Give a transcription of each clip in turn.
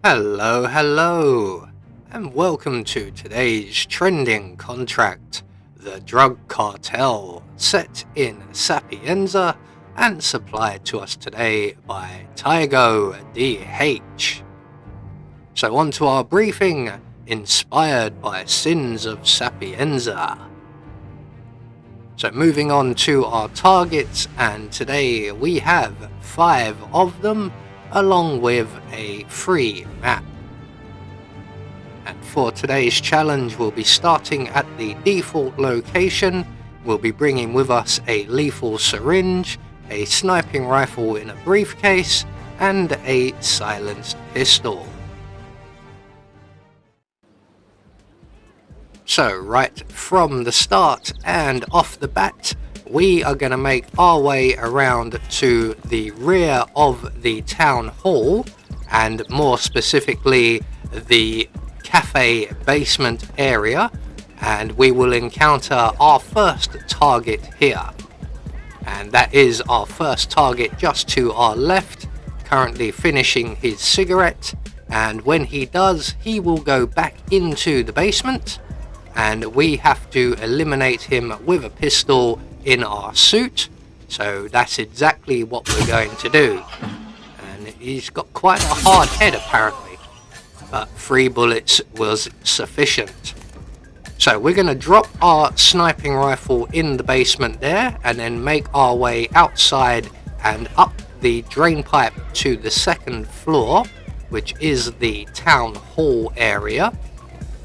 Hello, and welcome to today's trending contract, the Drug Cartel, set in Sapienza and supplied to us today by Tygo DH. So on to our briefing, inspired by Sins of Sapienza. So moving on to our targets, and today we have 5 of them, along with a free map. And for today's challenge, we'll be starting at the default location. We'll be bringing with us a lethal syringe, a sniping rifle in a briefcase, and a silenced pistol. So right from the start and off the bat, we are going to make our way around to the rear of the town hall, and more specifically the cafe basement area, and we will encounter our first target here. And that is our first target just to our left, currently finishing his cigarette, and when he does, he will go back into the basement, and we have to eliminate him with a pistol in our suit. So that's exactly what we're going to do. And he's got quite a hard head apparently, but 3 bullets was sufficient. So we're going to drop our sniping rifle in the basement there, and then make our way outside and up the drain pipe to the 2nd floor, which is the town hall area.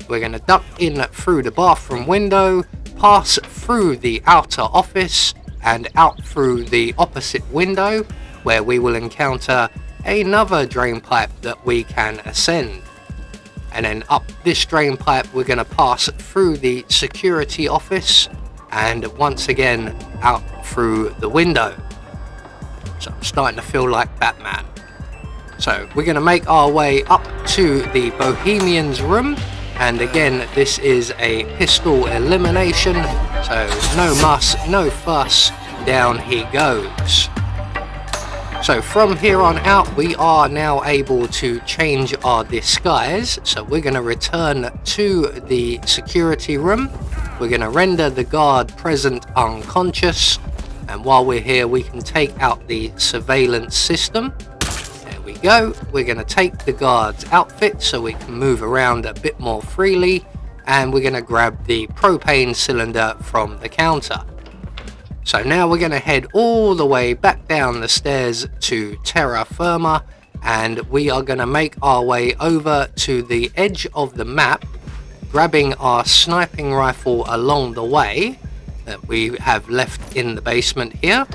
We're going to duck in through the bathroom window, pass through the outer office, and out through the opposite window, where we will encounter another drain pipe that we can ascend. And then up this drain pipe, we're going to pass through the security office, and once again out through the window. So I'm starting to feel like Batman. So we're going to make our way up to the Bohemian's room. And again, this is a pistol elimination, so no muss, no fuss, down he goes. So from here on out, we are now able to change our disguise. So we're going to return to the security room. We're going to render the guard present unconscious. And while we're here, we can take out the surveillance system. We go. We're going to take the guard's outfit so we can move around a bit more freely, and we're going to grab the propane cylinder from the counter. So now we're going to head all the way back down the stairs to terra firma, and we are going to make our way over to the edge of the map, grabbing our sniping rifle along the way that we have left in the basement here.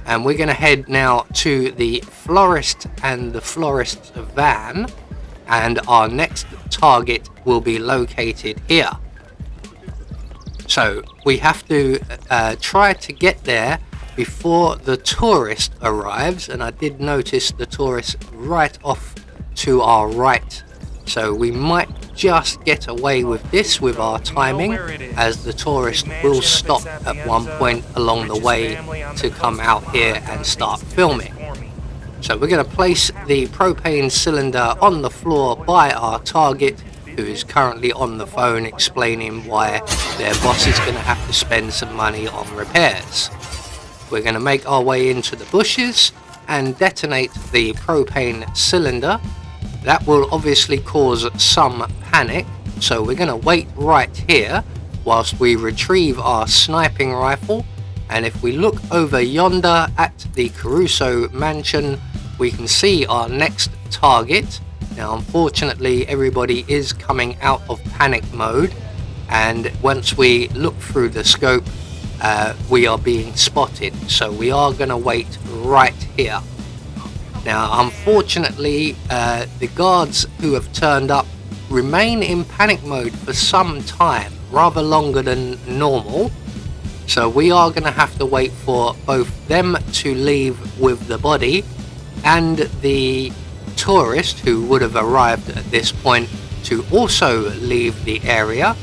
And we're going to head now to the florist and the florist's van, and our next target will be located here. So we have to try to get there before the tourist arrives, and I did notice the tourist right off to our right. So we might just get away with this with our timing, as the tourist will stop at one point along the way to come out here and start filming. So we're going to place the propane cylinder on the floor by our target, who is currently on the phone explaining why their boss is going to have to spend some money on repairs. We're going to make our way into the bushes and detonate the propane cylinder. That will obviously cause some panic, so we're going to wait right here whilst we retrieve our sniping rifle. And if we look over yonder at the Caruso mansion, we can see our next target. Now unfortunately everybody is coming out of panic mode, and once we look through the scope, we are being spotted, so we are going to wait right here. Now unfortunately the guards who have turned up remain in panic mode for some time, rather longer than normal, so we are going to have to wait for both them to leave with the body and the tourist who would have arrived at this point to also leave the area.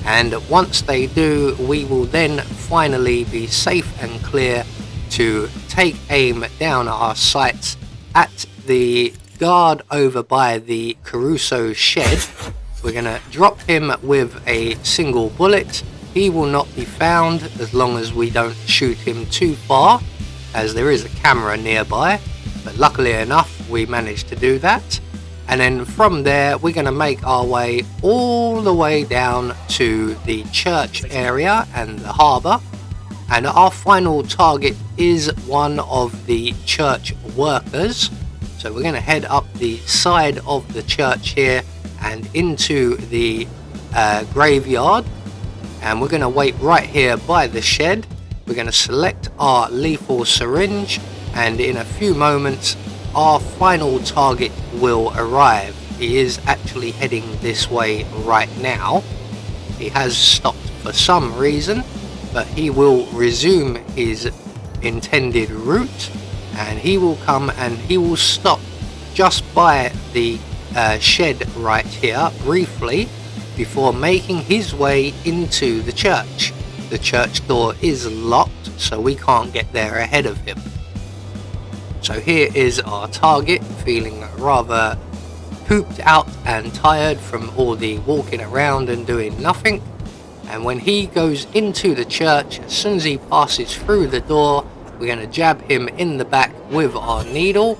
And once they do, we will then finally be safe and clear to take aim down our sights at the guard over by the Caruso shed. We're going to drop him with a single bullet. He will not be found as long as we don't shoot him too far, as there is a camera nearby, but luckily enough we managed to do that. And then from there we're going to make our way all the way down to the church area and the harbour, and our final target is one of the church workers. So we're going to head up the side of the church here and into the graveyard, and we're going to wait right here by the shed. We're going to select our lethal syringe, and in a few moments our final target will arrive. He is actually heading this way right now. He has stopped for some reason, but he will resume his intended route, and he will come and he will stop just by the shed right here briefly before making his way into the church. The church door is locked, so we can't get there ahead of him. So here is our target, feeling rather pooped out and tired from all the walking around and doing nothing. And when he goes into the church, as soon as he passes through the door, we're going to jab him in the back with our needle,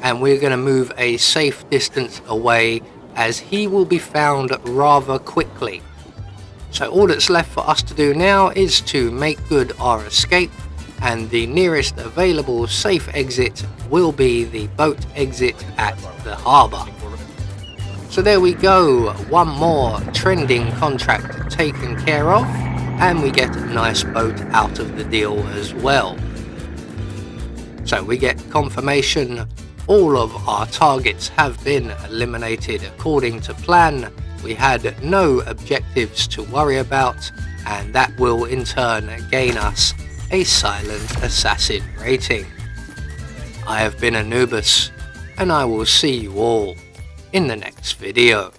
and we're going to move a safe distance away as he will be found rather quickly. So all that's left for us to do now is to make good our escape, and the nearest available safe exit will be the boat exit at the harbour. So there we go, one more trending contract taken care of, and we get a nice boat out of the deal as well. So we get confirmation all of our targets have been eliminated according to plan. We had no objectives to worry about, and that will in turn gain us a silent assassin rating. I have been Anubis, and I will see you all in the next video.